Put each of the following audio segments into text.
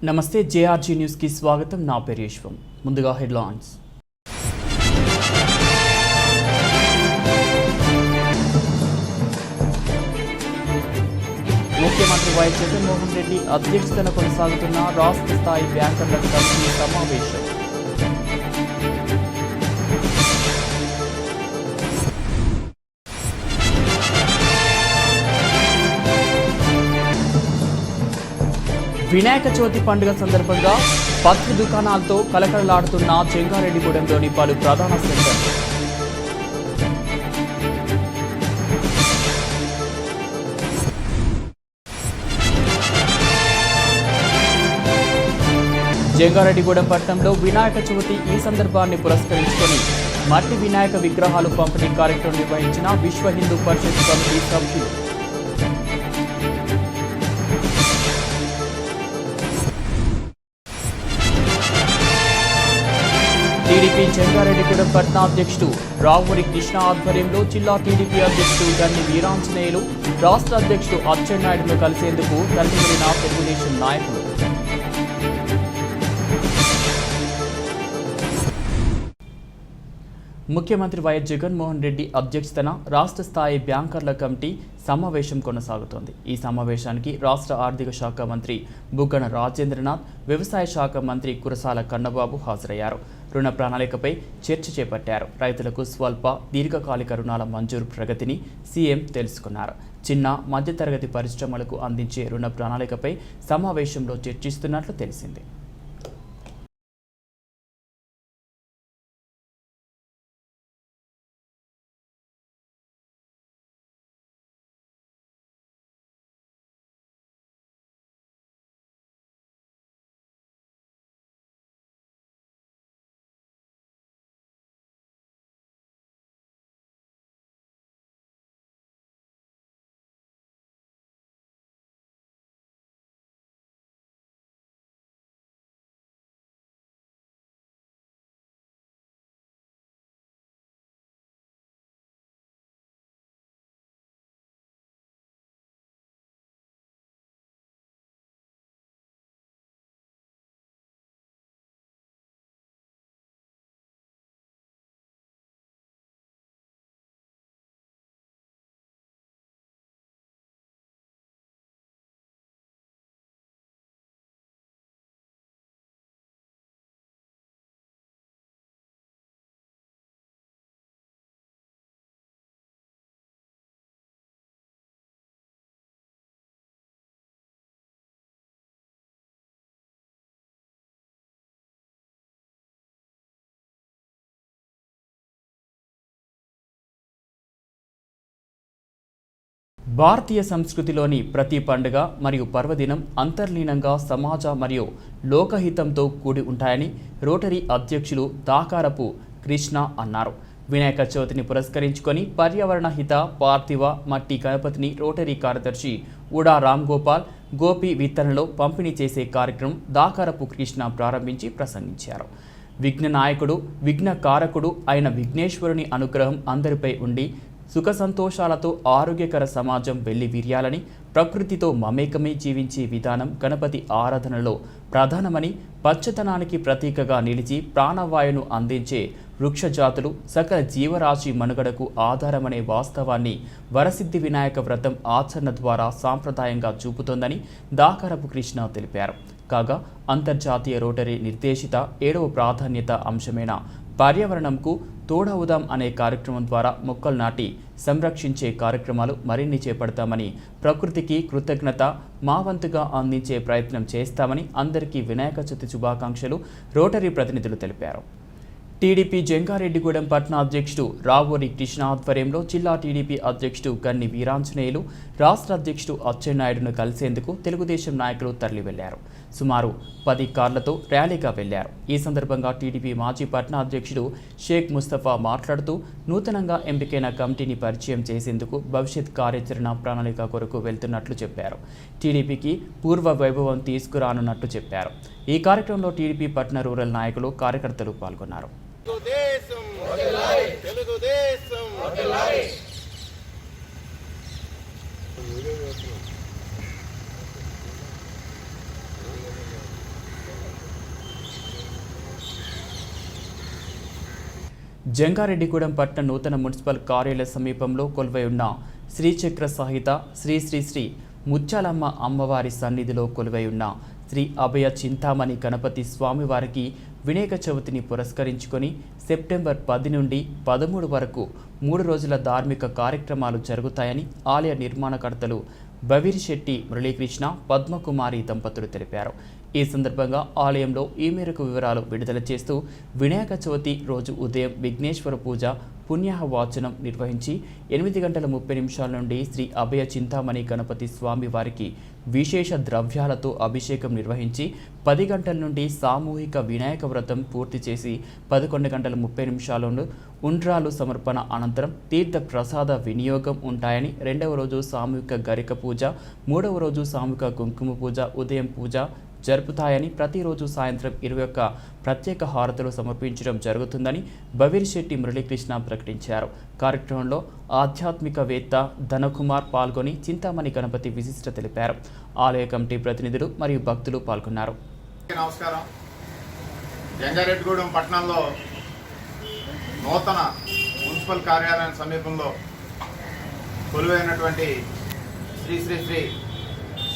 నమస్తే JRG news కి స్వాగతం. నా పేరు యశ్వం. ముందుగా హెడ్లైన్స్. ముఖ్యమంత్రి వైఎస్ జగన్మోహన్ రెడ్డి అధ్యక్షతన కొనసాగుతున్న రాష్ట్ర స్థాయి బ్యాంకర్ల కమిటీ సమావేశం. వినాయక చవితి పండుగ సందర్భంగా పత్తి దుకాణాలతో కలకలలాడుతున్న చెంగారెడ్డిగూడెంలోని పలు ప్రధాన సెంటర్లు. జంగారెడ్డిగూడెం పట్టణంలో వినాయక చవితి ఈ సందర్భాన్ని పురస్కరించుకొని మట్టి వినాయక విగ్రహాలు పంపిణీ కార్యక్రమం నిర్వహించిన విశ్వ హిందూ పరిషత్ కమిటీ సభ్యులు. టీడీపీ జంగారెడ్డిగూడెం పట్టణ అధ్యక్షుడు రావూరి కృష్ణ ఆధ్వర్యంలో జిల్లా టీడీపీ అధ్యక్షుడు గన్ని వీరాంజనేయులు, రాష్ట్ర అధ్యక్షుడు అచ్చెన్నాయుడును కలిసేందుకు తరలివెళ్లిన తెలుగుదేశం నాయకులు. ముఖ్యమంత్రి వైఎస్ జగన్మోహన్ రెడ్డి అధ్యక్షతన రాష్ట్ర స్థాయి బ్యాంకర్ల కమిటీ సమావేశం కొనసాగుతోంది. ఈ సమావేశానికి రాష్ట్ర ఆర్థిక శాఖ మంత్రి బుగ్గన రాజేంద్రనాథ్, వ్యవసాయ శాఖ మంత్రి కురసాల కన్నబాబు హాజరయ్యారు. రుణ ప్రణాళికపై చర్చ చేపట్టారు. రైతులకు స్వల్ప దీర్ఘకాలిక రుణాల మంజూరు ప్రగతిని సీఎం తెలుసుకున్నారు. చిన్న మధ్యతరగతి పరిశ్రమలకు అందించే రుణ ప్రణాళికపై సమావేశంలో చర్చిస్తున్నట్లు తెలిసింది. భారతీయ సంస్కృతిలోని ప్రతి పండుగ మరియు పర్వదినం అంతర్లీనంగా సమాజ మరియు లోకహితంతో కూడి ఉంటాయని రోటరీ అధ్యక్షులు దాకారపు కృష్ణ అన్నారు. వినాయక చవితిని పురస్కరించుకొని పర్యావరణ హిత పార్థివ మట్టి గణపతిని రోటరీ కార్యదర్శి ఉడా రామ్ గోపాల్ గోపి విత్తరణలో పంపిణీ చేసే కార్యక్రమం దాకారపు కృష్ణ ప్రారంభించి ప్రసంగించారు. విఘ్న నాయకుడు విఘ్న కారకుడు అయిన విఘ్నేశ్వరుని అనుగ్రహం అందరిపై ఉండి సుఖ సంతోషాలతో ఆరోగ్యకర సమాజం వెల్లివిరియాలని, ప్రకృతితో మమేకమై జీవించే విధానం గణపతి ఆరాధనలో ప్రధానమని, పచ్చతనానికి ప్రతీకగా నిలిచి ప్రాణవాయువును అందించే వృక్షజాతులు సకల జీవరాశి మనుగడకు ఆధారమనే వాస్తవాన్ని వరసిద్ధి వినాయక వ్రతం ఆచరణ ద్వారా సాంప్రదాయంగా చూపుతోందని దాకారపు కృష్ణ తెలిపారు. కాగా అంతర్జాతీయ రోటరీ నిర్దేశిత 7వ ప్రాధాన్యత అంశమైన పర్యావరణంకు తోడవుదాం అనే కార్యక్రమం ద్వారా మొక్కలు నాటి సంరక్షించే కార్యక్రమాలు మరిన్ని చేపడతామని, ప్రకృతికి కృతజ్ఞత మా వంతుగా అందించే ప్రయత్నం చేస్తామని అందరికీ వినాయక చవితి శుభాకాంక్షలు రోటరీ ప్రతినిధులు తెలిపారు. టీడీపీ జంగారెడ్డిగూడెం పట్టణ అధ్యక్షుడు రావూరి కృష్ణ ఆధ్వర్యంలో జిల్లా టీడీపీ అధ్యక్షుడు గన్ని వీరాంజనేయులు, రాష్ట్ర అధ్యక్షుడు అచ్చెన్నాయుడును కలిసేందుకు తెలుగుదేశం నాయకులు తరలి వెళ్లారు. సుమారు 10 కార్లతో ర్యాలీగా వెళ్లారు. ఈ సందర్భంగా టీడీపీ మాజీ పట్టణ అధ్యక్షుడు షేక్ ముస్తఫా మాట్లాడుతూ నూతనంగా ఎంపికైన కమిటీని పరిచయం చేసేందుకు భవిష్యత్ కార్యాచరణ ప్రణాళిక కొరకు వెళ్తున్నట్లు చెప్పారు. టీడీపీకి పూర్వ వైభవం తీసుకురానున్నట్లు చెప్పారు. ఈ కార్యక్రమంలో టీడీపీ పట్టణ రూరల్ నాయకులు, కార్యకర్తలు పాల్గొన్నారు. జంగారెడ్డిగూడెం పట్టణ నూతన మున్సిపల్ కార్యాలయ సమీపంలో కొలువై ఉన్న శ్రీచక్ర సహిత శ్రీ శ్రీ శ్రీ ముత్యాలమ్మ అమ్మవారి సన్నిధిలో కొలువై ఉన్న శ్రీ అభయ చింతామణి గణపతి స్వామివారికి వినాయక చవితిని పురస్కరించుకొని సెప్టెంబర్ 10 నుండి 13 వరకు 3 రోజుల ధార్మిక కార్యక్రమాలు జరుగుతాయని ఆలయ నిర్మాణకర్తలు బవిరిశెట్టి మురళీకృష్ణ పద్మకుమారి దంపతులు తెలిపారు. ఈ సందర్భంగా ఆలయంలో ఈ మేరకు వివరాలు విడుదల చేస్తూ వినాయక చవితి రోజు ఉదయం విఘ్నేశ్వర పూజ పుణ్యాహవాచనం నిర్వహించి 8:30 నుండి శ్రీ అభయ చింతామణి గణపతి స్వామి వారికి విశేష ద్రవ్యాలతో అభిషేకం నిర్వహించి 10 గంటల నుండి సామూహిక వినాయక వ్రతం పూర్తి చేసి 11:30 ఉండ్రాలు సమర్పణ అనంతరం తీర్థ ప్రసాద వినియోగం ఉంటాయని, 2వ రోజు సామూహిక గరిక పూజ, 3వ రోజు సామూహిక కుంకుమ పూజ, ఉదయం పూజ జరుపుతాయని, ప్రతిరోజు సాయంత్రం 21 ప్రత్యేక హారతులు సమర్పించడం జరుగుతుందని బవిరిశెట్టి మురళీకృష్ణ ప్రకటించారు. కార్యక్రమంలో ఆధ్యాత్మికవేత్త ధనకుమార్ పాల్గొని చింతామణి గణపతి విశిష్టత తెలిపారు. ఆలయ కమిటీ ప్రతినిధులు మరియు భక్తులు పాల్గొన్నారు. నమస్కారం. జంగారెడ్డిగూడెం పట్టణంలో నూతన మున్సిపల్ కార్యాలయం సమీపంలో కొలువైనటువంటి శ్రీ శ్రీ శ్రీ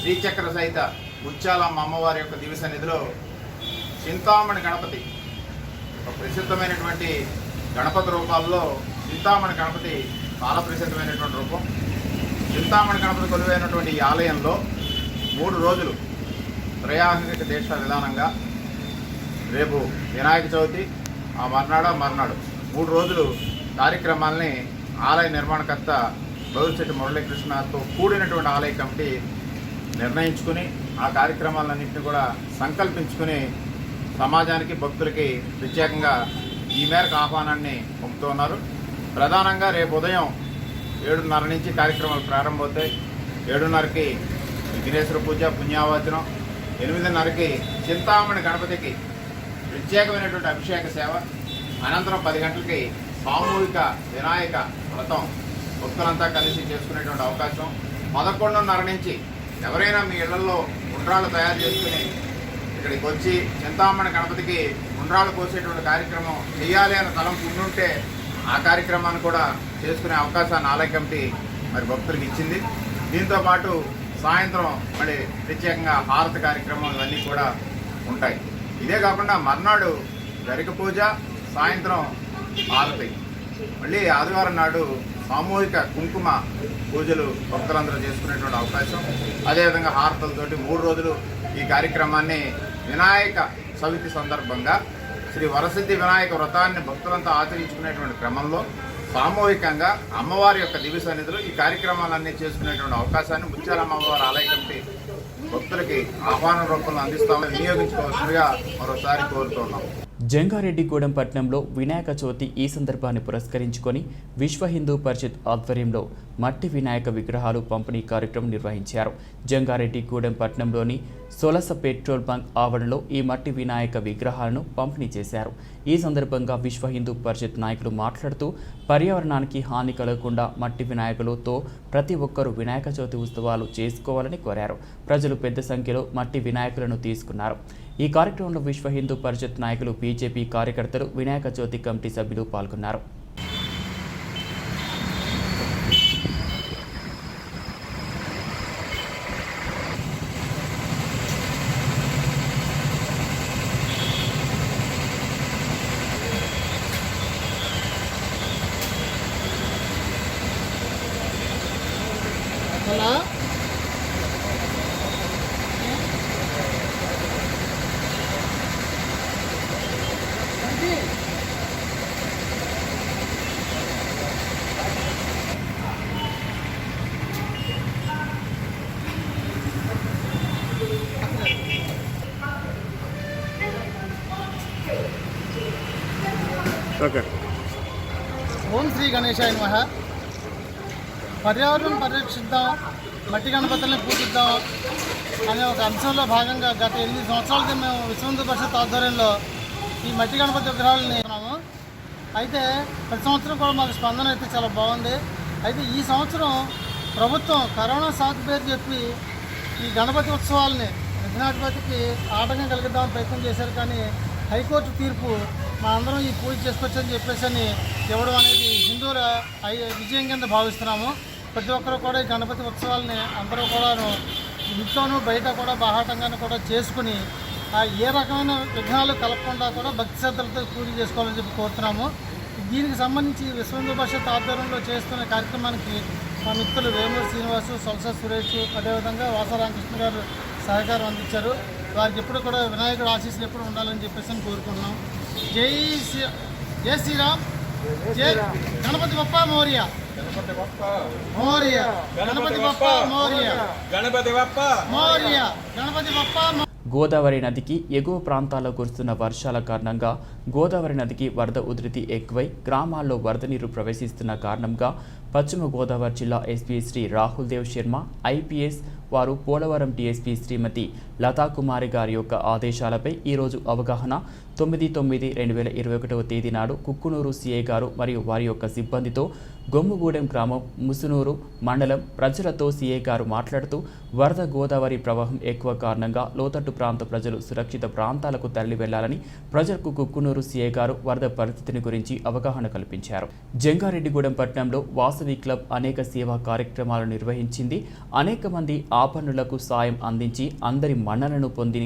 శ్రీచక్ర సహిత ముత్యాలమ్మ అమ్మవారి యొక్క దివ్య సన్నిధిలో చింతామణి గణపతి, ఒక ప్రసిద్ధమైనటువంటి గణపతి రూపాల్లో చింతామణి గణపతి చాలా ప్రసిద్ధమైనటువంటి రూపం. చింతామణి గణపతి కొలువైనటువంటి ఈ ఆలయంలో 3 రోజులు త్రయాహిక దీక్ష విధానంగా రేపు వినాయక చవితి, ఆ మర్నాడు 3 రోజులు కార్యక్రమాలని ఆలయ నిర్మాణకర్త బవిరిశెట్టి మురళీకృష్ణతో కూడినటువంటి ఆలయ కమిటీ నిర్ణయించుకుని ఆ కార్యక్రమాలన్నింటినీ కూడా సంకల్పించుకుని సమాజానికి, భక్తులకి ప్రత్యేకంగా ఈ మేరకు ఆహ్వానాన్ని పంపుతున్నారు. ప్రధానంగా రేపు ఉదయం 7:30 నుంచి కార్యక్రమాలు ప్రారంభమవుతాయి. 7:30కి విఘ్నేశ్వర పూజ పుణ్యావచనం, 8:30కి చింతామణి గణపతికి ప్రత్యేకమైనటువంటి అభిషేక సేవ, అనంతరం 10 గంటలకి సామూహిక వినాయక వ్రతం భక్తులంతా కలిసి చేసుకునేటువంటి అవకాశం. 11:30 నుంచి ఎవరైనా మీ ఇళ్లలో ఉండ్రాళ్ళు తయారు చేసుకుని ఇక్కడికి వచ్చి చింతామణి గణపతికి ఉండ్రాళ్ళు పోసేటువంటి కార్యక్రమం చేయాలి అనే తలంపు ఉండుంటే ఆ కార్యక్రమాన్ని కూడా చేసుకునే అవకాశాన్ని ఆలయ కమిటీ మరి భక్తులకు ఇచ్చింది. దీంతోపాటు సాయంత్రం మళ్ళీ ప్రత్యేకంగా హారతి కార్యక్రమాలు ఇవన్నీ కూడా ఉంటాయి. ఇదే కాకుండా మర్నాడు గరిక పూజ, సాయంత్రం హారతి, మళ్ళీ ఆదివారం నాడు సామూహిక కుంకుమ పూజలు భక్తులందరూ చేసుకునేటువంటి అవకాశం. అదేవిధంగా హారతులతోటి 3 రోజులు ఈ కార్యక్రమాన్ని వినాయక చవితి సందర్భంగా శ్రీ వరసిద్ధి వినాయక వ్రతాన్ని భక్తులంతా ఆచరించుకునేటువంటి క్రమంలో సామూహికంగా అమ్మవారి యొక్క దివ్య సన్నిధిలో ఈ కార్యక్రమాలన్నీ చేసుకునేటువంటి అవకాశాన్ని ముత్యాలమ్మ అమ్మవారి ఆలయ కమిటీ భక్తులకి ఆహ్వానం రూపంలో అందిస్తామని వినియోగించుకోవాల్సిందిగా మరోసారి కోరుతున్నాం. జంగారెడ్డిగూడెం పట్టణంలో వినాయక చవితి ఈ సందర్భాన్ని పురస్కరించుకొని విశ్వ హిందూ పరిషత్ ఆధ్వర్యంలో మట్టి వినాయక విగ్రహాలు పంపిణీ కార్యక్రమం నిర్వహించారు. జంగారెడ్డిగూడెం పట్టణంలోని సొలస పెట్రోల్ బంక్ ఆవరణలో ఈ మట్టి వినాయక విగ్రహాలను పంపిణీ చేశారు. ఈ సందర్భంగా విశ్వ హిందూ పరిషత్ నాయకులు మాట్లాడుతూ పర్యావరణానికి హాని కలగకుండా మట్టి వినాయకులతో ప్రతి ఒక్కరూ వినాయక చవితి ఉత్సవాలు చేసుకోవాలని కోరారు. ప్రజలు పెద్ద సంఖ్యలో మట్టి వినాయకులను తీసుకున్నారు. ఈ కార్యక్రమంలో విశ్వ హిందూ పరిషత్ నాయకులు, బీజేపీ కార్యకర్తలు, వినాయక చవితి కమిటీ సభ్యులు పాల్గొన్నారు. ఓం శ్రీ గణేశాయ నమః. పర్యావరణం పరిరక్షిద్దాం, మట్టి గణపతుల్ని పూజిద్దాం అనే ఒక అంశంలో భాగంగా గత 8 సంవత్సరాలకి మేము విశ్వ హిందూ పరిషత్ ఆధ్వర్యంలో ఈ మట్టి గణపతి విగ్రహాలని ఉన్నాము. అయితే ప్రతి సంవత్సరం కూడా మాకు స్పందన అయితే చాలా బాగుంది. అయితే ఈ సంవత్సరం ప్రభుత్వం కరోనా సాకు పేరు చెప్పి ఈ గణపతి ఉత్సవాలని విఘ్నాధిపతికి ఆటంకం కలిగిద్దామని ప్రయత్నం చేశారు. కానీ హైకోర్టు తీర్పు మా అందరం ఈ పూజ చేసుకోవచ్చని చెప్పేసి అని ఇవ్వడం అనేది హిందువుల విజయం కింద భావిస్తున్నాము. ప్రతి ఒక్కరు కూడా ఈ గణపతి ఉత్సవాలని అందరూ కూడాను ఇంట్లోనూ బయట కూడా బాహాటంగాను కూడా చేసుకుని ఏ రకమైన విఘ్నాలు కలగకుండా కూడా భక్తి శ్రద్ధలతో పూజ చేసుకోవాలని చెప్పి కోరుతున్నాము. దీనికి సంబంధించి విశ్వ హిందూ పరిషత్ ఆధ్వర్యంలో చేస్తున్న కార్యక్రమానికి మా మిత్రులు వేమూరి శ్రీనివాసు, సొలస సురేష్, అదేవిధంగా వాసరామకృష్ణ గారు సహకారం అందించారు. వారికి ఎప్పుడు కూడా వినాయకుడు ఆశీస్సులు ఎప్పుడు ఉండాలని చెప్పేసి కోరుకుంటున్నాం. జై శ్రీరామ్, జై గణపతి బప్ప మోరియా, గణపతి బప్ప మోరియా, గణపతి బప్ప మోరియా, గణపతి బప్ప మోరియా, గణపతి బప్ప. గోదావరి నదికి ఎగువ ప్రాంతాల్లో కురుస్తున్న వర్షాల కారణంగా గోదావరి నదికి వరద ఉధృతి ఎక్కువై గ్రామాల్లో వరద నీరు ప్రవేశిస్తున్న కారణంగా పశ్చిమ గోదావరి జిల్లా ఎస్పీ శ్రీ రాహుల్ దేవ్ శర్మ, ఐపీఎస్ వారు పోలవరం డీఎస్పీ శ్రీమతి లతాకుమారి గారి యొక్క ఆదేశాలపై ఈరోజు అవగాహన 9/9/2021 తేదీ నాడు కుక్కునూరు సిఐ గారు మరియు వారి యొక్క సిబ్బందితో గొమ్ముగూడెం గ్రామం ముసునూరు మండలం ప్రజలతో సిఐ గారు మాట్లాడుతూ వరద గోదావరి ప్రవాహం ఎక్కువ కారణంగా లోతట్టు ప్రాంత ప్రజలు సురక్షిత ప్రాంతాలకు తరలి వెళ్లాలని ప్రజలకు కుక్కునూరు సిఐ గారు వరద పరిస్థితిని గురించి అవగాహన కల్పించారు. జంగారెడ్డిగూడెం పట్టణంలో వాసవి క్లబ్ అనేక సేవా కార్యక్రమాలు నిర్వహించింది. అనేక మంది ఆపన్నులకు సాయం అందించి అందరి మన్ననలను పొంది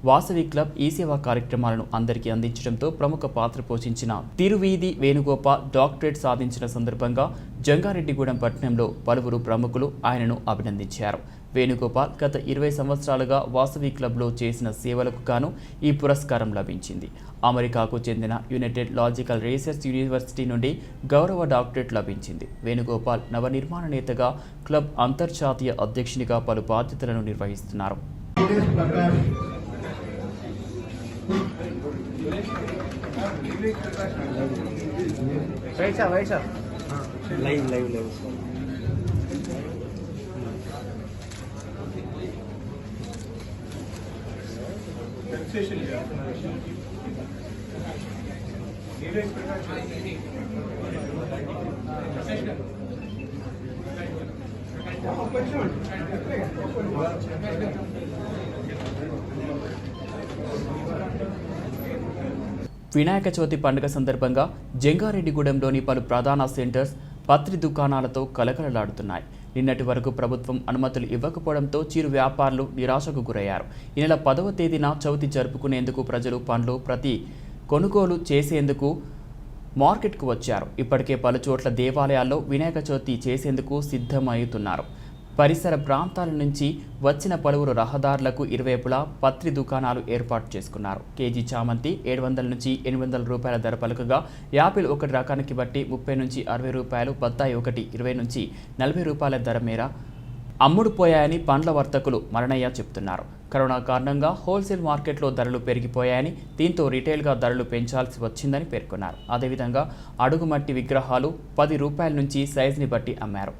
వాసవి క్లబ్ ఈ సేవా కార్యక్రమాలను అందరికీ అందించడంతో ప్రముఖ పాత్ర పోషించిన తిరువీధి వేణుగోపాల్ డాక్టరేట్ సాధించిన సందర్భంగా జంగారెడ్డిగూడెం పట్టణంలో పలువురు ప్రముఖులు ఆయనను అభినందించారు. వేణుగోపాల్ గత 20 సంవత్సరాలుగా వాసవి క్లబ్లో చేసిన సేవలకు గాను ఈ పురస్కారం లభించింది. అమెరికాకు చెందిన యునైటెడ్ లాజికల్ రీసెర్చ్ యూనివర్సిటీ నుండి గౌరవ డాక్టరేట్ లభించింది. వేణుగోపాల్ నవనిర్మాణ నేతగా క్లబ్ అంతర్జాతీయ అధ్యక్షునిగా పలు బాధ్యతలను నిర్వహిస్తున్నారు. వినాయక చవితి పండుగ సందర్భంగా జంగారెడ్డిగూడెంలోని పలు ప్రధాన సెంటర్స్ పత్రి దుకాణాలతో కలకలలాడుతున్నాయి. నిన్నటి వరకు ప్రభుత్వం అనుమతులు ఇవ్వకపోవడంతో చిరు వ్యాపారులు నిరాశకు గురయ్యారు. ఈ నెల 10వ తేదీన చవితి జరుపుకునేందుకు ప్రజలు పండ్లు ప్రతి కొనుగోలు చేసేందుకు మార్కెట్కు వచ్చారు. ఇప్పటికే పలు చోట్ల దేవాలయాల్లో వినాయక చవితి చేసేందుకు సిద్ధమవుతున్నారు. పరిసర ప్రాంతాల నుంచి వచ్చిన పలువురు రహదారులకు ఇరువైపులా పత్రి దుకాణాలు ఏర్పాటు చేసుకున్నారు. కేజీ చామంతి 700 నుంచి 800 రూపాయల ధర పలుకగా, యాపిల్ ఒకటి రకానికి బట్టి 30 నుంచి 60 రూపాయలు, బత్తాయి ఒకటి 20 నుంచి 40 రూపాయల ధర మేర అమ్ముడుపోయాయని పండ్ల వర్తకులు మరణయ్య చెబుతున్నారు. కరోనా కారణంగా హోల్సేల్ మార్కెట్లో ధరలు పెరిగిపోయాయని, దీంతో రిటైల్గా ధరలు పెంచాల్సి వచ్చిందని పేర్కొన్నారు. అదేవిధంగా అడుగుమట్టి విగ్రహాలు 10 రూపాయల నుంచి సైజుని బట్టి అమ్మారు.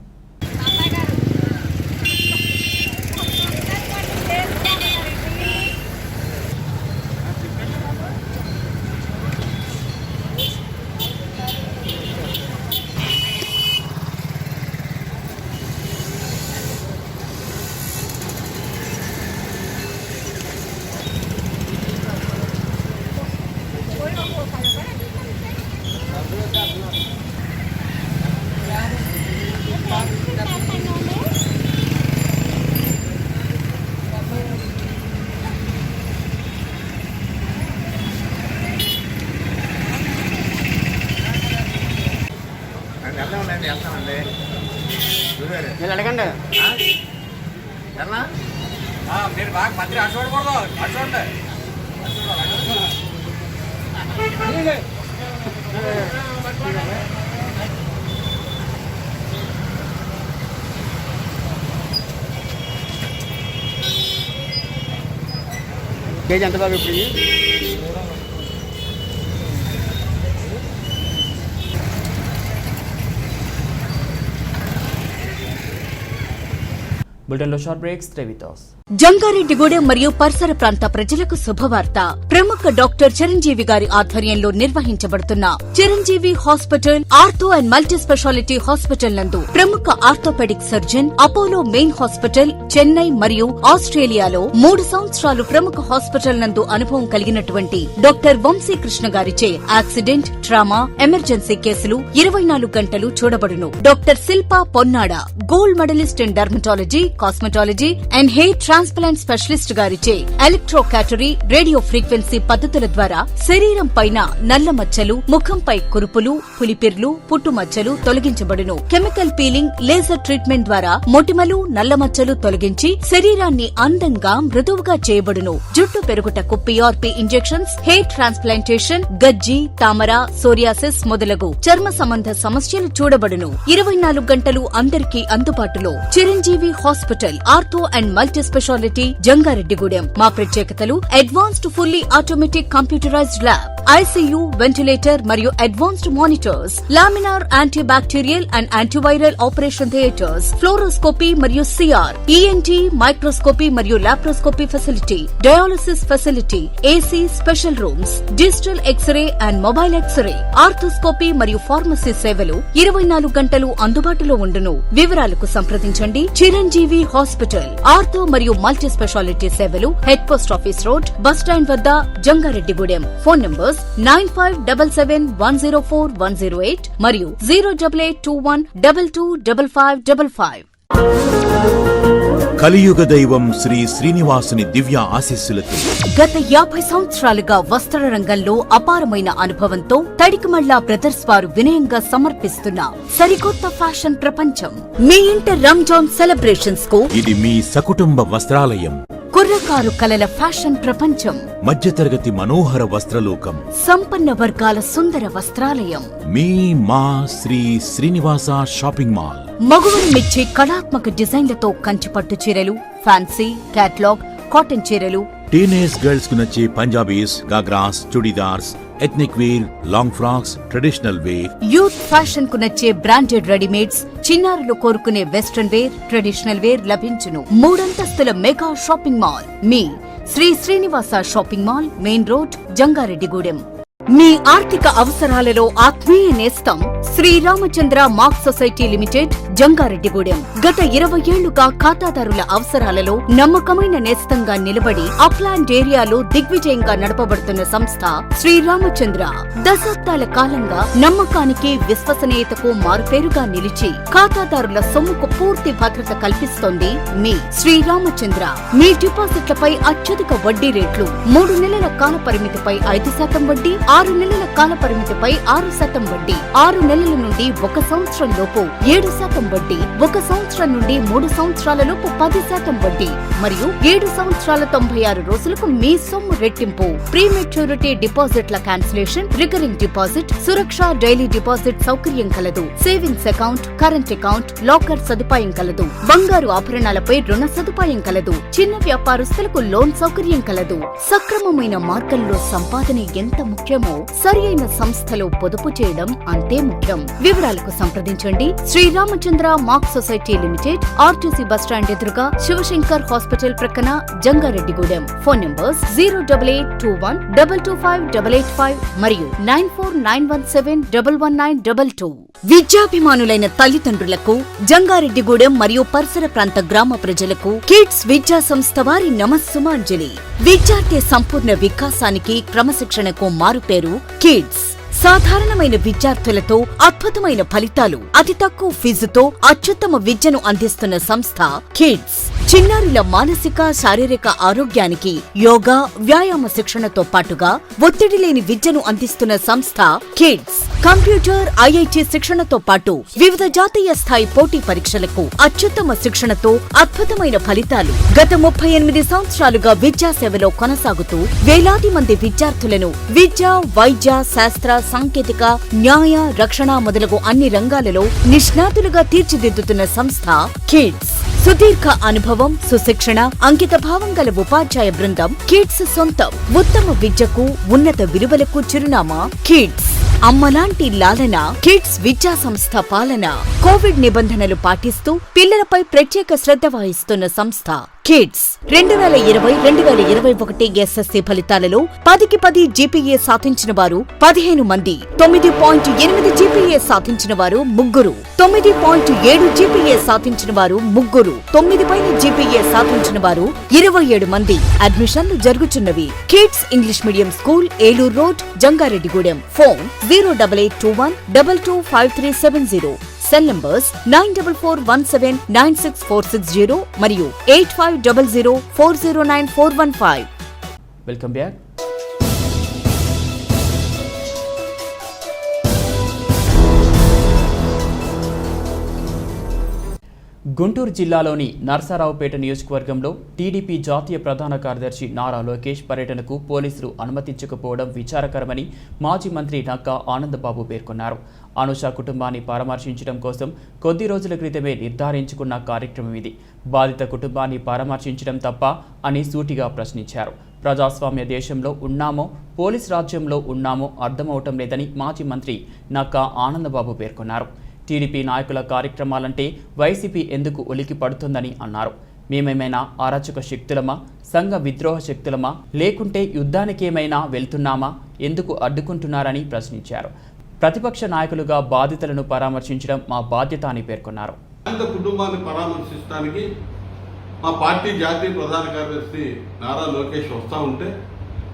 అడగండి మీరు బాగా మంత్రి అటు చూడకూడదు, అటు చూడండి. కేజీ ఎంత బాబు ఇప్పుడు? బులెటిన్లో short breaks, stay with us. Jangareddygudem మరియు పరిసర ప్రాంత ప్రజలకు శుభవార్త. ప్రముఖ డాక్టర్ చిరంజీవి గారి ఆధ్వర్యంలో నిర్వహించబడుతున్న Chiranjeevi hospital ortho and multi speciality hospital నందు ప్రముఖ orthopaedic surgeon, Apollo main hospital, Chennai మరియు ఆస్ట్రేలియాలో 3 సంవత్సరాలు ప్రముఖ హాస్పిటల్ నందు అనుభవం కలిగినటువంటి డాక్టర్ వంశీకృష్ణ గారిచే యాక్సిడెంట్, ట్రామా, ఎమర్జెన్సీ కేసులు 24 గంటలు చూడబడును. Doctor Shilpa Ponnada, gold medalist in dermatology, cosmetology and hair transplant specialist గారిచే ఎలక్ట్రోకాటరీ, రేడియో ఫ్రీక్వెన్సీ పద్ధతుల ద్వారా శరీరం పైన నల్ల మచ్చలు, ముఖంపై కురుపులు, పులిపిర్లు, పుట్టుమచ్చలు తొలగించబడును. కెమికల్ పీలింగ్, లేజర్ ట్రీట్మెంట్ ద్వారా మొటిమలు, నల్ల మచ్చలు తొలగించి శరీరాన్ని అందంగా మృదువుగా చేయబడును. జుట్టు పెరుగుటకు PRP ఇంజెక్షన్స్, హెయిర్ ట్రాన్స్ప్లాంటేషన్, గజ్జి, తామర, సోరియాసిస్ మొదలగు చర్మ సంబంధ సమస్యలు చూడబడును. 24 గంటలు అందరికీ అందుబాటులో. Chiranjeevi hospital ortho and multi speciality, Jangareddygudem. మా ప్రత్యేకతలు: advanced fully automatic computerized lab, ICU, ventilator మరియు advanced monitors, laminar anti bacterial and antiviral operation theatres, fluoroscopy మరియు CR, ENT, మైక్రోస్కోపీ మరియు laparoscopy facility, dialysis facility, AC special rooms, digital X-ray and mobile X-ray, arthroscopy మరియు pharmacy సేవలు 24 గంటలు అందుబాటులో ఉండును. వివరాలకు సంప్రదించండి. చిరంజీవి హాస్పిటల్ ఆర్థో మరియు మల్టీ స్పెషాలిటీ సేవలు head post office road, bus stand వద్ద, జంగారెడ్డిగూడెం. ఫోన్ నంబర్స్ 9577104108 మరియు 08821225555. కలియుగ దైవం శ్రీ శ్రీనివాసుని దివ్య ఆశీస్సులతో గత 50 సంవత్సరాలుగా వస్త్ర రంగంలో అపారమైన అనుభవంతో తడికమళ్ళ బ్రదర్స్ వారు వినయంగా సమర్పిస్తున్న సరికొత్త ఫ్యాషన్ ప్రపంచం. మీ ఇంటర్ రంజాన్ సెలబ్రేషన్స్ కు ఇది మీ సకుటుంబ వస్త్రాలయం. కుర్రకారు కలల ఫ్యాషన్ ప్రపంచం. మధ్యతరగతి మనోహర వస్త్రలోకం. సంపన్న వర్గాల సుందర వస్త్రాలయం. మా శ్రీ శ్రీనివాస షాపింగ్ మాల్. మగువలు మెచ్చే కళాత్మక డిజైన్లతో కంచిపట్టు చీరలు, ఫ్యాన్సీ, క్యాట్లాగ్, కాటన్ చీరలు, టీనేజ్ గర్ల్స్ కు నచ్చే Punjabis, ghagras, churidars, ethnic wear, long frocks, traditional wear, youth fashion కు నచ్చే బ్రాండెడ్ రెడీమేడ్స్, చిన్నారులు కోరుకునే వెస్ట్రన్ వేర్, ట్రెడిషనల్ వేర్ లభించును. 3 అంతస్తుల మెగా షాపింగ్ మాల్. మీ Shri Srinivasa shopping mall, main road, Jangareddygudem. మీ ఆర్థిక అవసరాలలో ఆత్మీయ నేస్తం Sriramachandra mark society limited, Jangareddygudem. గత 20 ఏళ్లుగా ఖాతాదారుల అవసరాలలో నమ్మకమైన నేస్తంగా నిలబడి అప్లాండ్ ఏరియాలో దిగ్విజయంగా నడపబడుతున్న సంస్థ శ్రీరామచంద్ర. దశాబ్దాల కాలంగా నమ్మకానికి, విశ్వసనీయతకు మారుపేరుగా నిలిచి ఖాతాదారుల సొమ్ముకు పూర్తి భద్రత కల్పిస్తోంది మీ శ్రీరామచంద్ర. మీ డిపాజిట్లపై అత్యధిక వడ్డీ రేట్లు. 3 నెలల కాల పరిమితిపై 5% వడ్డీ, 6 నెలల కాల పరిమితిపై 6% వడ్డీ, 6 నెలల నుండి 1 సంవత్సరం లోపు 7% వడ్డీ, 1 సంవత్సరం నుండి 3 సంవత్సరాల లోపు 10% వడ్డీ మరియు 7 సంవత్సరాల 96 రోజులకు మీ సొమ్ము రెట్టింపు. ప్రీమెచ్యూరిటీ డిపాజిట్ల క్యాన్సిలేషన్, రికరింగ్ డిపాజిట్, సురక్ష డైలీ డిపాజిట్ సౌకర్యం కలదు. Savings account, current account, locker సదుపాయం కలదు. బంగారు ఆభరణాలపై రుణ సదుపాయం కలదు. చిన్న వ్యాపారస్తులకు లోన్ సౌకర్యం కలదు. సక్రమమైన మార్గంలో సంపాదన ఎంత ముఖ్యమో సరియైన సంస్థలో పొదుపు చేయడం అంతే ముఖ్యం. వివరాలకు సంప్రదించండి. Sriramachandra mark society limited, RTC bus stand ఎదురుగా, శివశంకర్ హాస్పిటల్ ప్రక్కన, జంగారెడ్డిగూడెం. ఫోన్ నంబర్స్ 08821225885 మరియు 9491711922. విద్యాభిమానులైన తల్లిదండ్రులకు, జంగారెడ్డిగూడెం మరియు పరిసర ప్రాంత గ్రామ ప్రజలకు కిడ్స్ విద్యా సంస్థ వారి నమస్సుమాంజలి. విద్యార్థి సంపూర్ణ వికాసానికి, క్రమశిక్షణకు మారుపేరు కిడ్స్. సాధారణమైన విద్యార్థులతో అద్భుతమైన ఫలితాలు, అతి తక్కువ ఫీజుతో అత్యుత్తమ విద్యను అందిస్తున్న సంస్థ కిడ్స్. చిన్నారుల మానసిక, శారీరక ఆరోగ్యానికి యోగా, వ్యాయామ శిక్షణతో పాటుగా ఒత్తిడి లేని విద్యను అందిస్తున్న సంస్థ కిడ్స్. కంప్యూటర్, IIT శిక్షణతో పాటు వివిధ జాతీయ స్థాయి పోటీ పరీక్షలకు అత్యుత్తమ శిక్షణతో అద్భుతమైన ఫలితాలు. గత 38 సంవత్సరాలుగా విద్యాసేవలో కొనసాగుతూ వేలాది మంది విద్యార్థులను విద్య, వైద్య, శాస్త్ర, సాంకేతిక, న్యాయ, రక్షణ మొదలగు అన్ని రంగాలలో నిష్ణాతులుగా తీర్చిదిద్దుతున్న సంస్థ కిడ్స్. సుదీర్ఘ అనుభవం, సుశిక్షణ, అంకిత భావం గల ఉపాధ్యాయ బృందం కిడ్స్ సొంతం. ఉత్తమ విద్యకు, ఉన్నత విలువలకు చిరునామా కిడ్స్. అమ్మలాంటి లాలన, కిడ్స్ విద్యా సంస్థ పాలన. కోవిడ్ నిబంధనలు పాటిస్తూ పిల్లలపై ప్రత్యేక శ్రద్ధ వహిస్తున్న సంస్థ కిడ్స్ 2020-2021 SSC ఫలితాలలో 10కి 10 GPA సాధించిన వారు 15 మంది, 9.8 GPA సాధించిన వారు 3, 9.7 GPA సాధించిన వారు 3, 9 పైన GPA సాధించిన వారు 27 మంది. అడ్మిషన్లు జరుగుతున్నవి. Kids English medium school, Eluru road, Jangareddygudem. Phone 08821 225370. Cell numbers 9441796460 మరియు 8500409415. Welcome back. గుంటూరు జిల్లాలోని నర్సారావుపేట నియోజకవర్గంలో టీడీపీ జాతీయ ప్రధాన కార్యదర్శి నారా లోకేష్ పర్యటనకు పోలీసులు అనుమతించకపోవడం విచారకరమని మాజీ మంత్రి నక్కా ఆనందబాబు పేర్కొన్నారు. అనుష కుటుంబాన్ని పరామర్శించడం కోసం కొద్ది రోజుల క్రితమే నిర్ధారించుకున్న కార్యక్రమం ఇది. బాధిత కుటుంబాన్ని పరామర్శించడం తప్ప అని సూటిగా ప్రశ్నించారు. ప్రజాస్వామ్య దేశంలో ఉన్నామో పోలీస్ రాజ్యంలో ఉన్నామో అర్థమవటం లేదని మాజీ మంత్రి నక్కా ఆనందబాబు పేర్కొన్నారు. టీడీపీ నాయకుల కార్యక్రమాలంటే వైసీపీ ఎందుకు ఉలికి పడుతుందని అన్నారు. మేమేమైనా అరాచక శక్తులమా, సంఘ విద్రోహ శక్తులమా, లేకుంటే యుద్ధానికేమైనా వెళ్తున్నామా, ఎందుకు అడ్డుకుంటున్నారని ప్రశ్నించారు. ప్రతిపక్ష నాయకులుగా బాధితులను పరామర్శించడం మా బాధ్యత అని పేర్కొన్నారు. కుటుంబాన్ని పరామర్శించడానికి మా పార్టీ జాతీయ ప్రధాన కార్యదర్శి నారా లోకేష్ వస్తూ ఉంటే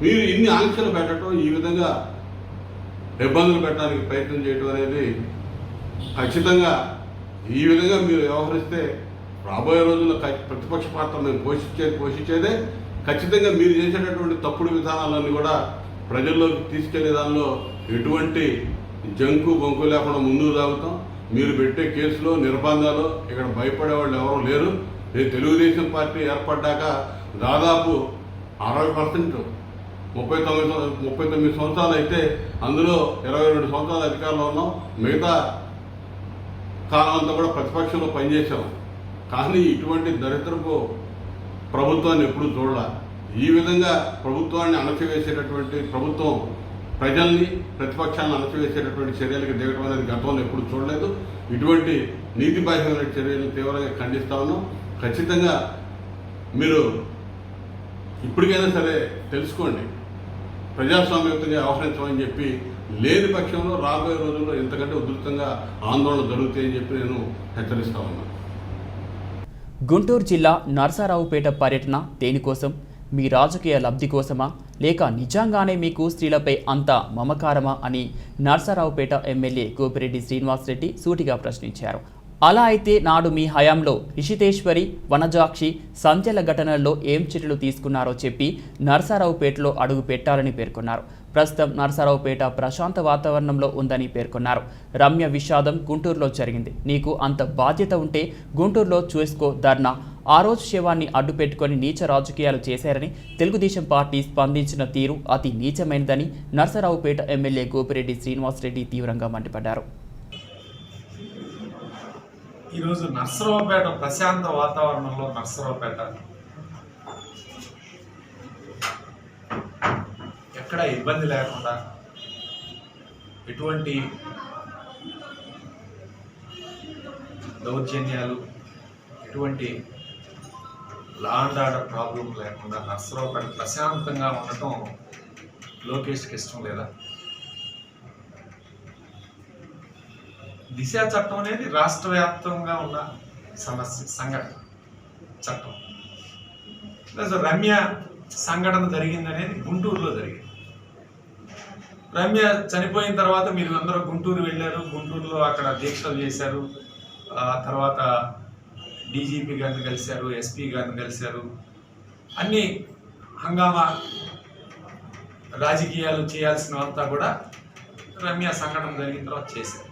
మీరు ఇన్ని ఆంక్షలు పెట్టడం, ఈ విధంగా ఇబ్బందులు పెట్టడానికి ప్రయత్నం చేయడం అనేది ఖచ్చితంగా ఈ విధంగా మీరు వ్యవహరిస్తే రాబోయే రోజుల్లో ప్రతిపక్ష పాత్ర మేము పోషించేదే ఖచ్చితంగా మీరు చేసేటటువంటి తప్పుడు విధానాలన్నీ కూడా ప్రజల్లోకి తీసుకెళ్లే దానిలో ఎటువంటి జంకు బొంకు లేకుండా ముందుకు సాగుతాం. మీరు పెట్టే కేసులో నిర్బంధాలు ఇక్కడ భయపడే వాళ్ళు ఎవరూ లేరు. తెలుగుదేశం పార్టీ ఏర్పడ్డాక దాదాపు 60%, 39 సంవత్సరాలు అయితే అందులో 22 సంవత్సరాలు అధికారంలో ఉన్నాం. మిగతా కాలం అంతా కూడా ప్రతిపక్షంలో పనిచేశాం. కానీ ఇటువంటి దరిద్రపు ప్రభుత్వాన్ని ఎప్పుడూ చూడాల. ఈ విధంగా ప్రభుత్వాన్ని అణచివేసేటటువంటి ప్రభుత్వం ప్రజల్ని, ప్రతిపక్షాలను అణచివేసేటటువంటి చర్యలకు దిగడం అనేది గతంలో ఎప్పుడు చూడలేదు. ఇటువంటి నీతిబాహ్యమైన చర్యలను తీవ్రంగా ఖండిస్తా ఉన్నాం. ఖచ్చితంగా మీరు ఇప్పటికైనా సరే తెలుసుకోండి, ప్రజాస్వామ్యయుతంగా వ్యవహరించమని చెప్పి. లేని పక్షంలో రాబోయే రోజుల్లో ఇంతకంటే ఉధృతంగా ఆందోళన జరుగుతాయని చెప్పి నేను హెచ్చరిస్తా ఉన్నాను. గుంటూరు జిల్లా నర్సారావుపేట పర్యటన దేనికోసం? మీ రాజకీయ లబ్ధి కోసమా, లేక నిజంగానే మీకు స్త్రీలపై అంత మమకారమా అని నర్సారావుపేట ఎమ్మెల్యే గోపిరెడ్డి శ్రీనివాసరెడ్డి సూటిగా ప్రశ్నించారు. అలా అయితే నాడు మీ హయాంలో రిషితేశ్వరి, వనజాక్షి, సంధ్యల ఘటనల్లో ఏం చర్యలు తీసుకున్నారో చెప్పి నర్సారావుపేటలో అడుగు పెట్టాలని పేర్కొన్నారు. ప్రస్తుతం నర్సారావుపేట ప్రశాంత వాతావరణంలో ఉందని పేర్కొన్నారు. రమ్య విషాదం గుంటూరులో జరిగింది. నీకు అంత బాధ్యత ఉంటే గుంటూరులో చూసుకో ధర్నా. ఆ రోజు శవాన్ని అడ్డుపెట్టుకొని నీచ రాజకీయాలు చేశారని తెలుగుదేశం పార్టీ స్పందించిన తీరు అతి నీచమైనదని నర్సారావుపేట ఎమ్మెల్యే గోపిరెడ్డి శ్రీనివాసరెడ్డి తీవ్రంగా మండిపడ్డారు. ఈరోజు నర్సరావుపేట ప్రశాంత వాతావరణంలో నర్సరావుపేట ఎక్కడ ఇబ్బంది లేకుండా ఎటువంటి దౌర్జన్యాలు, ఎటువంటి లా అండ్ ఆర్డర్ ప్రాబ్లం లేకుండా నర్సరావుపేట ప్రశాంతంగా ఉండటం లోకేష్కి ఇష్టం లేదా? దిశ చట్టం అనేది రాష్ట్ర వ్యాప్తంగా ఉన్న సంఘటన చట్టం. రమ్య సంఘటన జరిగిందనేది గుంటూరులో జరిగింది. రమ్య చనిపోయిన తర్వాత మీరు అందరూ గుంటూరు వెళ్ళారు. గుంటూరులో అక్కడ దీక్షలు చేశారు. తర్వాత డీజీపీ గారిని కలిశారు, ఎస్పీ గారిని కలిశారు. అన్ని హంగామా రాజకీయాలు చేయాల్సినంతా కూడా రమ్య సంఘటన జరిగిన తర్వాత చేశారు.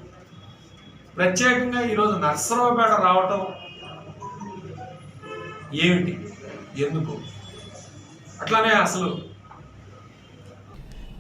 ప్రత్యేకంగా ఈరోజు నర్సరావుపేట రావటం ఏమిటి, ఎందుకు? అట్లానే అసలు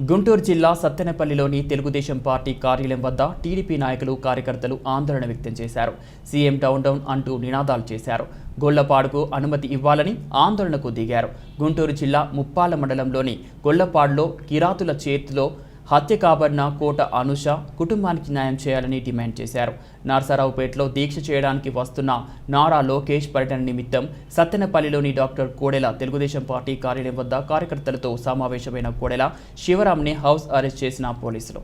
గుంటూరు జిల్లా సత్తెనపల్లిలోని తెలుగుదేశం పార్టీ కార్యాలయం వద్ద టీడీపీ నాయకులు, కార్యకర్తలు ఆందోళన వ్యక్తం చేశారు. సీఎం డౌన్ డౌన్ అంటూ నినాదాలు చేశారు. గొల్లపాడుకు అనుమతి ఇవ్వాలని ఆందోళనకు దిగారు. గుంటూరు జిల్లా ముప్పాల మండలంలోని గొల్లపాడులో కిరాతుల చేతిలో హత్య కాబడిన కోట అనుష కుటుంబానికి న్యాయం చేయాలని డిమాండ్ చేశారు. నర్సరావుపేటలో దీక్ష చేయడానికి వస్తున్న నారా లోకేష్ పర్యటన నిమిత్తం సత్తెనపల్లిలోని డాక్టర్ కోడెల తెలుగుదేశం పార్టీ కార్యాలయం వద్ద కార్యకర్తలతో సమావేశమైన కోడెల శివరాంని హౌస్ అరెస్ట్ చేసిన పోలీసులు.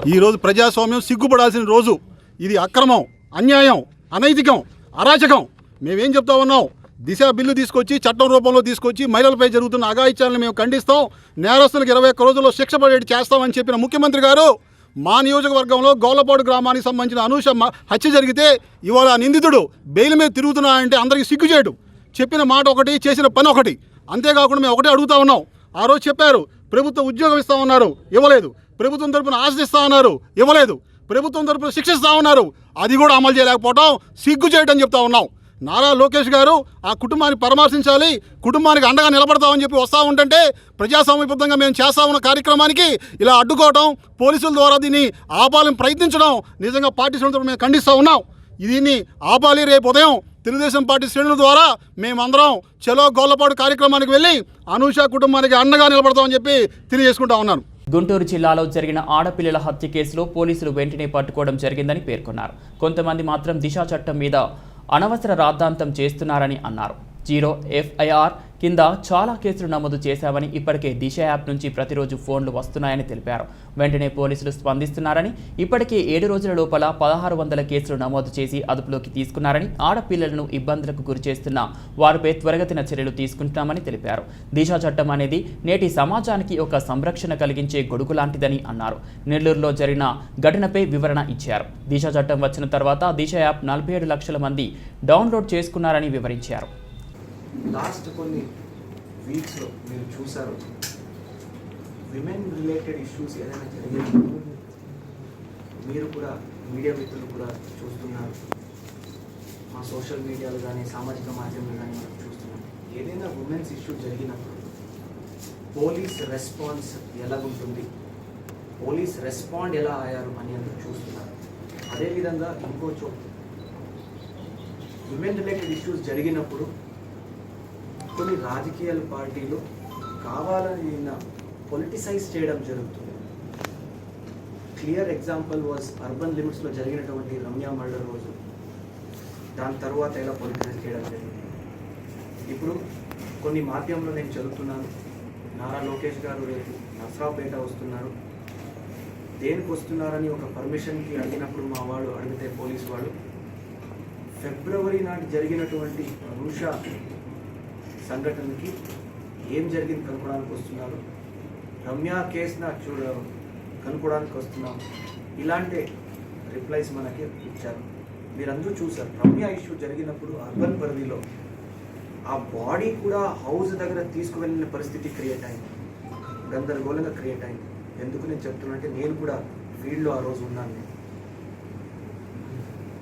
ఈ రోజు ప్రజాస్వామ్యం సిగ్గుపడాల్సిన రోజు. ఇది అక్రమం, అన్యాయం, అనైతికం, అరాచకం. మేమేం చెప్తా ఉన్నాం? దిశ బిల్లు తీసుకొచ్చి చట్టం రూపంలో తీసుకొచ్చి మహిళలపై జరుగుతున్న అఘాయిత్యాలను మేము ఖండిస్తాం. నేరస్తులకు 21 రోజుల్లో శిక్ష పడేటి చేస్తామని చెప్పిన ముఖ్యమంత్రి గారు మా నియోజకవర్గంలో గౌలపాడు గ్రామానికి సంబంధించిన అనూష హత్య జరిగితే ఇవాళ నిందితుడు బెయిల్ మీద తిరుగుతున్నాడంటే అందరికీ సిగ్గు చేయడు. చెప్పిన మాట ఒకటి, చేసిన పని ఒకటి. అంతేకాకుండా మేము ఒకటే అడుగుతా ఉన్నాం. ఆ రోజు చెప్పారు ప్రభుత్వ ఉద్యోగం ఇస్తామన్నారు, ఇవ్వలేదు. ప్రభుత్వం తరపున ఆశిస్తామన్నారు, ఇవ్వలేదు. ప్రభుత్వం తరపున శిక్షిస్తామన్నారు, అది కూడా అమలు చేయలేకపోవడం సిగ్గు చేయటం చెప్తా ఉన్నాం. నారా లోకేష్ గారు ఆ కుటుంబాన్ని పరామర్శించాలి, కుటుంబానికి అండగా నిలబడతామని చెప్పి వస్తూ ఉంటుంటే ప్రజాస్వామ్యబద్ధంగా మేము చేస్తా ఉన్న కార్యక్రమానికి ఇలా అడ్డుకోవడం, పోలీసుల ద్వారా దీన్ని ఆపాలని ప్రయత్నించడం నిజంగా పార్టీ శ్రేణులతో మేము ఖండిస్తూ ఉన్నాం. దీన్ని ఆపాలి. రేపు ఉదయం తెలుగుదేశం పార్టీ శ్రేణుల ద్వారా మేమందరం చలో గొల్లపాడు కార్యక్రమానికి వెళ్ళి అనూష కుటుంబానికి అండగా నిలబడతామని చెప్పి తెలియజేసుకుంటా ఉన్నాను. గుంటూరు జిల్లాలో జరిగిన ఆడపిల్లల హత్య కేసులో పోలీసులు వెంటనే పట్టుకోవడం జరిగిందని పేర్కొన్నారు. కొంతమంది మాత్రం దిశ చట్టం మీద అనవసర రాద్ధాంతం చేస్తున్నారని అన్నారు. 0 FIR కింద చాలా కేసులు నమోదు చేశామని, ఇప్పటికే దిశ యాప్ నుంచి ప్రతిరోజు ఫోన్లు వస్తున్నాయని తెలిపారు. వెంటనే పోలీసులు స్పందిస్తున్నారని, ఇప్పటికే 7 రోజుల లోపల 1600 కేసులు నమోదు చేసి అదుపులోకి తీసుకున్నారని, ఆడపిల్లలను ఇబ్బందులకు గురి చేస్తున్న వారిపై త్వరగతిన చర్యలు తీసుకుంటున్నామని తెలిపారు. దిశ చట్టం అనేది నేటి సమాజానికి ఒక సంరక్షణ కలిగించే గొడుగు లాంటిదని అన్నారు. నెల్లూరులో జరిగిన ఘటనపై వివరణ ఇచ్చారు. దిశ చట్టం వచ్చిన తర్వాత దిశ యాప్ 47 లక్షల మంది డౌన్లోడ్ చేసుకున్నారని వివరించారు. లాస్ట్ కొన్ని వీక్స్లో మీరు చూసారు, విమెన్ రిలేటెడ్ ఇష్యూస్ ఏదైనా జరిగినప్పుడు మీరు కూడా మీడియా మిత్రులు కూడా చూస్తున్నారు, మా సోషల్ మీడియాలో కానీ సామాజిక మాధ్యమాలు కానీ మనం చూస్తున్నాం. ఏదైనా ఉమెన్స్ ఇష్యూ జరిగినప్పుడు పోలీస్ రెస్పాన్స్ ఎలాగుంటుంది, పోలీస్ రెస్పాండ్ ఎలా అయ్యారు అని అందరూ చూస్తున్నారు. అదేవిధంగా ఇంకో చోటు విమెన్ రిలేటెడ్ ఇష్యూస్ జరిగినప్పుడు కొన్ని రాజకీయ పార్టీలు కావాలని పొలిటిసైజ్ చేయడం జరుగుతుంది. క్లియర్ ఎగ్జాంపుల్ వాజ్ అర్బన్ లిమిట్స్లో జరిగినటువంటి రమ్య మర్డర్ రోజు. దాని తర్వాత ఎలా పొలిటిసైజ్ చేయడం జరిగింది. ఇప్పుడు కొన్ని మాధ్యమంలో నేను చదువుతున్నాను, నారా లోకేష్ గారు రేపు నర్సరావుపేట వస్తున్నారు. దేనికి వస్తున్నారని ఒక పర్మిషన్కి అడిగినప్పుడు మా వాడు అడిగితే పోలీసు వాడు ఫిబ్రవరి నాటి జరిగినటువంటి అనూష సంఘటనకి ఏం జరిగింది కనుక్కోవడానికి వస్తున్నారు, రమ్య కేసున కనుక్కోవడానికి వస్తున్నాం. ఇలాంటి రిప్లైస్ మనకి ఇచ్చారు. మీరందరూ చూసారు, రమ్య ఇష్యూ జరిగినప్పుడు అర్బన్ పరిధిలో ఆ బాడీ కూడా హౌస్ దగ్గర తీసుకువెళ్ళిన పరిస్థితి క్రియేట్ అయింది, గందరగోళంగా క్రియేట్ అయింది. ఎందుకు నేను చెప్తున్నా నేను కూడా ఫీల్డ్లో ఆ రోజు ఉన్నాను.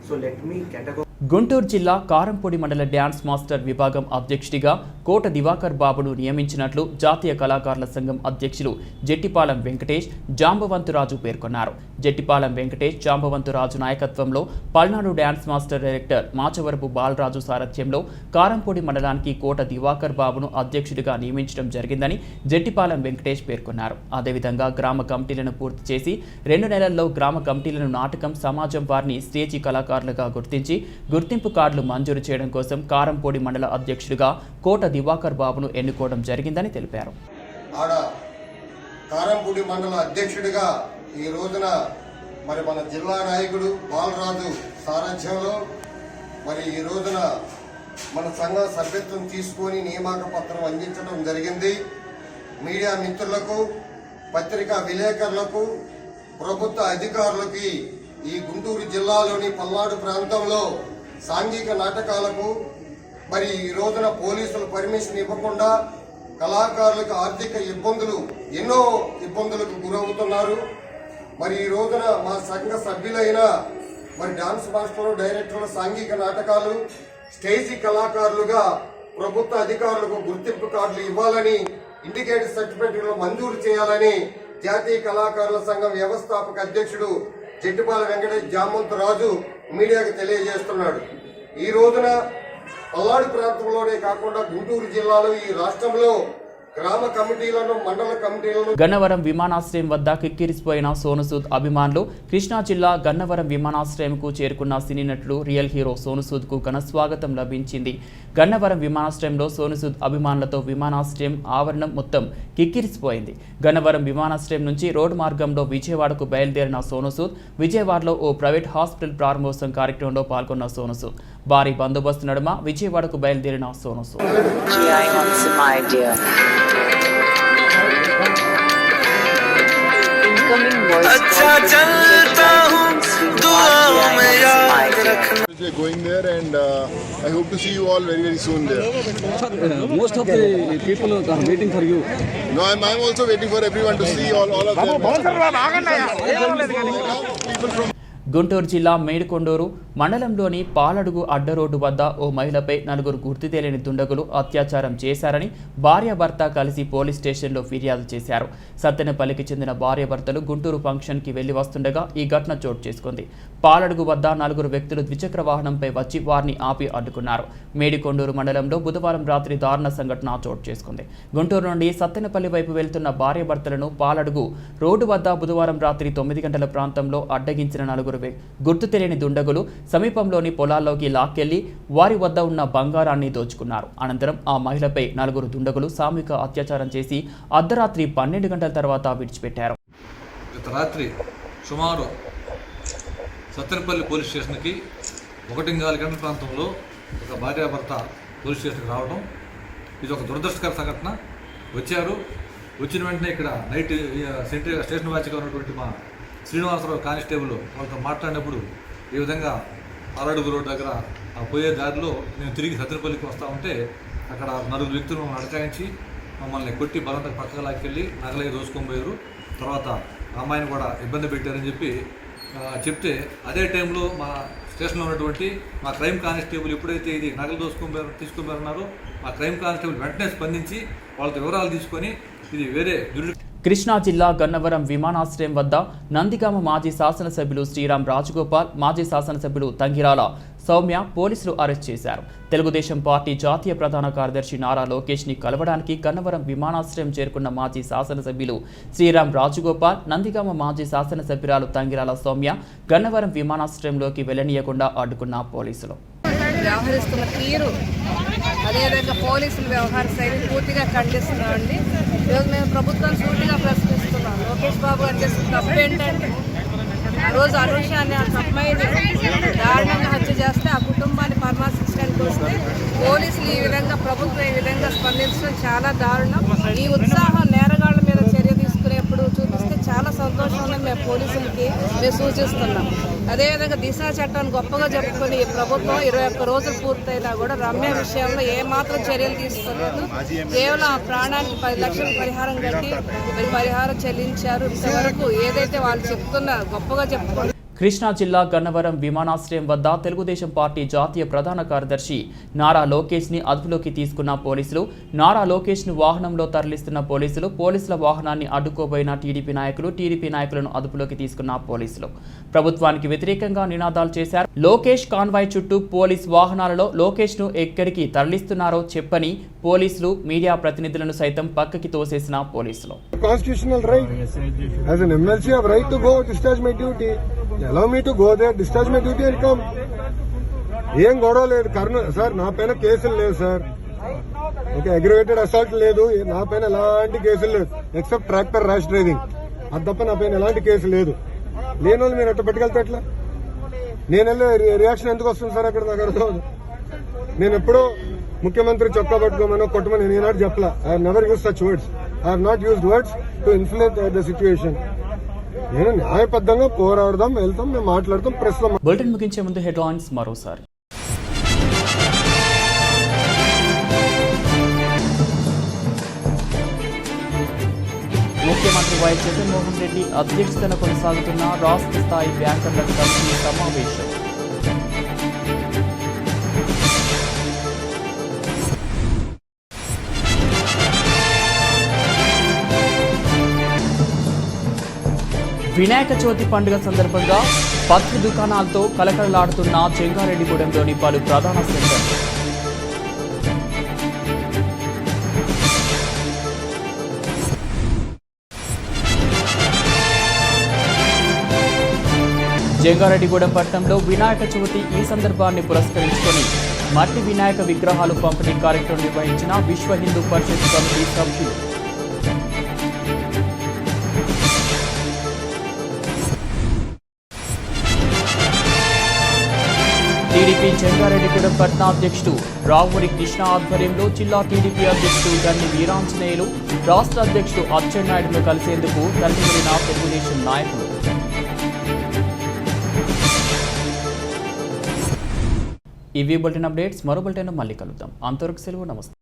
So let me category. Guntur జిల్లా కారంపూడి మండల డ్యాన్స్ మాస్టర్ విభాగం అధ్యక్షుడిగా కోట దివాకర్ బాబును నియమించినట్లు జాతీయ కళాకారుల సంఘం అధ్యక్షులు జెట్టిపాలెం వెంకటేష్, జాంబవంతురాజు పేర్కొన్నారు. జెట్టిపాలెం వెంకటేష్, జాంబవంతురాజు నాయకత్వంలో Palnadu dance master director Machavarapu Balaraju సారథ్యంలో కారంపూడి మండలానికి కోట దివాకర్ బాబును అధ్యక్షుడిగా నియమించడం జరిగిందని జెట్టిపాలెం వెంకటేష్ పేర్కొన్నారు. అదేవిధంగా గ్రామ కమిటీలను పూర్తి చేసి 2 నెలల్లో గ్రామ కమిటీలను నాటకం సమాజం వారిని స్టేజీ కళాకారులుగా గుర్తించి గుర్తింపు కార్డులు మంజూరు చేయడం కోసం కారంపూడి మండల అధ్యక్షుడిగా కోట దివాకర్ బాబును ఎన్నుకోవడం జరిగిందని తెలిపారు. కారంపూడి మండల అధ్యక్షుడిగా ఈ రోజున మరి మన జిల్లా నాయకుడు బాలరాజు సారథ్యంలో మరి ఈ రోజున మన సంఘ సభ్యత్వం తీసుకొని నియామక పత్రం అందించడం జరిగింది. మీడియా మిత్రులకు, పత్రికా విలేకరులకు, ప్రభుత్వ అధికారులకి ఈ గుంటూరు జిల్లాలోని పల్నాడు ప్రాంతంలో సాంఘిక నాటకాలకు మరి ఈ రోజున పోలీసులు పర్మిషన్ ఇవ్వకుండా కళాకారులకు ఆర్థిక ఇబ్బందులు, ఎన్నో ఇబ్బందులకు గురవుతున్నారు. మరి ఈ రోజున మా సంఘ సభ్యులైన మరి డాన్స్ మాస్టర్లు, డైరెక్టర్లు, సాంఘిక నాటకాలు, స్టేజీ కళాకారులుగా ప్రభుత్వ అధికారులకు గుర్తింపు కార్డులు ఇవ్వాలని, ఇండికేటర్ సర్టిఫికెట్లు మంజూరు చేయాలని జాతీయ కళాకారుల సంఘం వ్యవస్థాపక అధ్యక్షుడు జట్టిపాల వెంకటేష్ జామంతు రాజు మీడియాకు తెలియజేస్తున్నాడు. ఈ రోజున పల్నాడు ప్రాంతంలోనే కాకుండా గుంటూరు జిల్లాలో, ఈ రాష్ట్రంలో గ్రామ కమిటీలను, మండల కమిటీలను గన్నవరం విమానాశ్రయం వద్ద కిక్కిరిసిపోయిన సోను సూద్ అభిమానులు. కృష్ణా జిల్లా గన్నవరం విమానాశ్రయంకు చేరుకున్న సినీ నటుడు రియల్ హీరో సోను సూద్కు ఘన స్వాగతం లభించింది. గన్నవరం విమానాశ్రయంలో సోను సూద్ అభిమానులతో విమానాశ్రయం ఆవరణం మొత్తం కిక్కిరిసిపోయింది. గన్నవరం విమానాశ్రయం నుంచి రోడ్డు మార్గంలో విజయవాడకు బయలుదేరిన సోను సూద్ విజయవాడలో ఓ ప్రైవేట్ హాస్పిటల్ ప్రారంభోత్సవం కార్యక్రమంలో పాల్గొన్న సోను సూద్ భారీ బందోబస్తు నడుమ విజయవాడకు బయలుదేరిన Sonu Sood. Going there, and I hope to see you all very, very soon there. Most of the people are waiting for you. No, I'm also waiting for everyone to see all of them. People from Guntur జిల్లా మేడికొండూరు మండలంలోని పాలడుగు అడ్డరోడ్డు వద్ద ఓ మహిళపై 4 గుర్తు తెలియని దుండగులు అత్యాచారం చేశారని భార్యాభర్త కలిసి పోలీస్ స్టేషన్లో ఫిర్యాదు చేశారు. సత్తెనపల్లికి చెందిన భార్యాభర్తలు గుంటూరు ఫంక్షన్కి వెళ్లి వస్తుండగా ఈ ఘటన చోటు చేసుకుంది. పాలడుగు వద్ద 4 వ్యక్తులు ద్విచక్ర వాహనంపై వచ్చి వారిని ఆపి అడ్డుకున్నారు. మేడికొండూరు మండలంలో బుధవారం రాత్రి దారుణ సంఘటన చోటు చేసుకుంది. గుంటూరు నుండి సత్తెనపల్లి వైపు వెళ్తున్న భార్యాభర్తలను పాలడుగు రోడ్డు వద్ద బుధవారం రాత్రి 9 గంటల ప్రాంతంలో అడ్డగించిన 4 గుర్తు తెలియని దుండగులు సమీపంలోని పొలాల్లోకి లాక్కెళ్లి వారి వద్ద ఉన్న బంగారాన్ని దోచుకున్నారు. అనంతరం ఆ మహిళపై 4 దుండగులు సామూహిక అత్యాచారం చేసి అర్ధరాత్రి 12 గంటల తర్వాత విడిచిపెట్టారు. గత రాత్రి సుమారు సత్తెనపల్లి పోలీస్ స్టేషన్కి 1:15 గంటల ప్రాంతంలో ఒక భార్యాభర్త పోలీస్ స్టేషన్కి రావడం, ఇది ఒక దురదృష్టకర సంఘటన. వచ్చిన వెంటనే ఇక్కడ నైట్ స్టేషన్ వాచిగా ఉన్నటువంటి మా శ్రీనివాసరావు కానిస్టేబుల్ వాళ్ళతో మాట్లాడినప్పుడు ఈ విధంగా పాలడుగు రోడ్డు దగ్గర పోయే దారిలో నేను తిరిగి సత్తెనపల్లికి వస్తూ ఉంటే అక్కడ 4 వ్యక్తులు మమ్మల్ని అడకాయించి మమ్మల్ని కొట్టి బలంతకు పక్కకు లాక్కెళ్ళి నగలే దోసుకొని పోయారు. తర్వాత అమ్మాయిని కూడా ఇబ్బంది పెట్టారని చెప్తే అదే టైంలో మా స్టేషన్లో ఉన్నటువంటి మా క్రైమ్ కానిస్టేబుల్ ఎప్పుడైతే ఇది నగలు తీసుకున్నారో మా క్రైమ్ కానిస్టేబుల్ వెంటనే స్పందించి వాళ్ళతో వివరాలు తీసుకొని ఇది వేరే కృష్ణా జిల్లా గన్నవరం విమానాశ్రయం వద్ద నందిగామ మాజీ శాసనసభ్యులు శ్రీరామ్ రాజగోపాల్, మాజీ శాసనసభ్యులు తంగిరాల సౌమ్య పోలీసులు అరెస్ట్ చేశారు. తెలుగుదేశం పార్టీ జాతీయ ప్రధాన కార్యదర్శి నారా లోకేష్ని కలవడానికి గన్నవరం విమానాశ్రయం చేరుకున్న మాజీ శాసనసభ్యులు శ్రీరామ్ రాజగోపాల్, నందిగామ మాజీ శాసనసభ్యురాలు తంగిరాల సౌమ్య గన్నవరం విమానాశ్రయంలోకి వెళ్లనీయకుండా అడ్డుకున్న పోలీసులు. వ్యవహరిస్తున్న తీరు, అదేవిధంగా పోలీసుల వ్యవహార శైలి పూర్తిగా ఖండిస్తున్నామండి. ఈరోజు మేము ప్రభుత్వాన్ని సూటిగా ప్రశ్నిస్తున్నాం. లోకేష్ బాబు గారు చేసిన తప్పు ఏంటంటే, ఆ రోజు అనుష అనే ఆ అమ్మాయిని దారుణంగా హత్య చేస్తే ఆ కుటుంబాన్ని పరామర్శించడానికి వస్తే పోలీసులు ఈ విధంగా, ప్రభుత్వం ఈ విధంగా స్పందించడం చాలా దారుణం. ఈ ఉత్సాహం నేరగాళ్ల మీద చర్య తీసుకునేప్పుడు చూపిస్తే చాలా సంతోషం ఉందని మేము పోలీసులకి సూచిస్తున్నాం. అదేవిధంగా దిశా చట్టాన్ని గొప్పగా చెప్పుకొని ఈ ప్రభుత్వం 21 రోజులు పూర్తయినా కూడా రమ్య విషయంలో ఏమాత్రం చర్యలు తీసుకోలేదు. కేవలం ఆ ప్రాణానికి 10 లక్షల పరిహారం కట్టి పరిహారం చెల్లించారు. ఇంతవరకు ఏదైతే వాళ్ళు చెప్తున్నారు గొప్పగా చెప్పుకోండి. కృష్ణా జిల్లా గన్నవరం విమానాశ్రయం వద్ద తెలుగుదేశం పార్టీ జాతీయ ప్రధాన కార్యదర్శి నారా లోకేష్ని అదుపులోకి తీసుకున్న పోలీసులు, నారా లోకేష్ను వాహనంలో తరలిస్తున్న పోలీసుల వాహనాన్ని అడ్డుకోబోయిన టీడీపీ నాయకులను అదుపులోకి తీసుకున్న పోలీసులు ప్రభుత్వానికి వ్యతిరేకంగా నినాదాలు చేశారు. లోకేష్ కాన్వాయ్ చుట్టూ పోలీస్ వాహనాలలో లోకేష్ను ఎక్కడికి తరలిస్తున్నారో చెప్పని పోలీసులు మీడియా ప్రతినిధులను సైతం పక్కకి తోసేసిన పోలీసులు. Constitutional right as N MLC have right to go discharge my duty. Allow me to go there, discharge my duty and come. ఏం గొడవ లేదు సార్, నా పైన కేసులు లేవు సార్. ఓకే, అగ్రివేటెడ్ అసాల్ట్ లేదు, నా పైన ఎలాంటి కేసులు లేదు ఎక్సెప్ట్ ట్రాక్టర్ ర్యాష్ డ్రైవింగ్. అది తప్ప నా పైన ఎలాంటి కేసు లేదు. లేని వాళ్ళు మీరు అట్లా పెట్టుకెళ్తే ఎట్లా? నేను వెళ్ళే రియాక్షన్ ఎందుకు వస్తుంది సార్ అక్కడ? నాకు అర్థం. నేను ఎప్పుడో ముఖ్యమంత్రి చొక్కా పట్టుకోమనో కొట్టమని నేను ఏనాడు చెప్పలా. I have never use such words. I have not used words to influence the situation. నేను న్యాయబద్ధంగా పోరాడదాం, వెళ్తాం, మేము మాట్లాడతాం. ప్రస్తుతం బులెటిన్ ముగించే ముందు హెడ్లైన్స్ మరోసారి. ముఖ్యమంత్రి వైఎస్ జగన్మోహన్ రెడ్డి అధ్యక్షతన కొనసాగుతున్న రాష్ట్ర స్థాయి బ్యాంకర్ల కమిటీ సమావేశం. వినాయక చవితి పండుగ సందర్భంగా పత్తి దుకాణాలతో కలకలలాడుతున్న చెంగారెడ్డిగూడెంలోని పలు ప్రధాన సెంటర్లు. జంగారెడ్డిగూడెం పట్టణంలో వినాయక చవితి ఈ సందర్భాన్ని పురస్కరించుకొని మట్టి వినాయక విగ్రహాలు పంపిణీ కార్యక్రమం నిర్వహించిన విశ్వ హిందూ పరిషత్ కమిటీ సభ్యులు. టీడీపీ జంగారెడ్డిగూడెం పట్టణ అధ్యక్షుడు రావురి కృష్ణ ఆధ్వర్యంలో జిల్లా టీడీపీ అధ్యక్షుడు గన్ని వీరాంజనేయులు, రాష్ట్ర అధ్యక్షుడు అచ్చెన్నాయుడును కలిసేందుకు తరలివెళ్లిన తెలుగుదేశం నాయకులు. ఇవి బులెటిన్ అప్డేట్స్. మరో బులెటిన్ మళ్ళీ కలుద్దాం. అంతవరకు సెలవు. నమస్తే.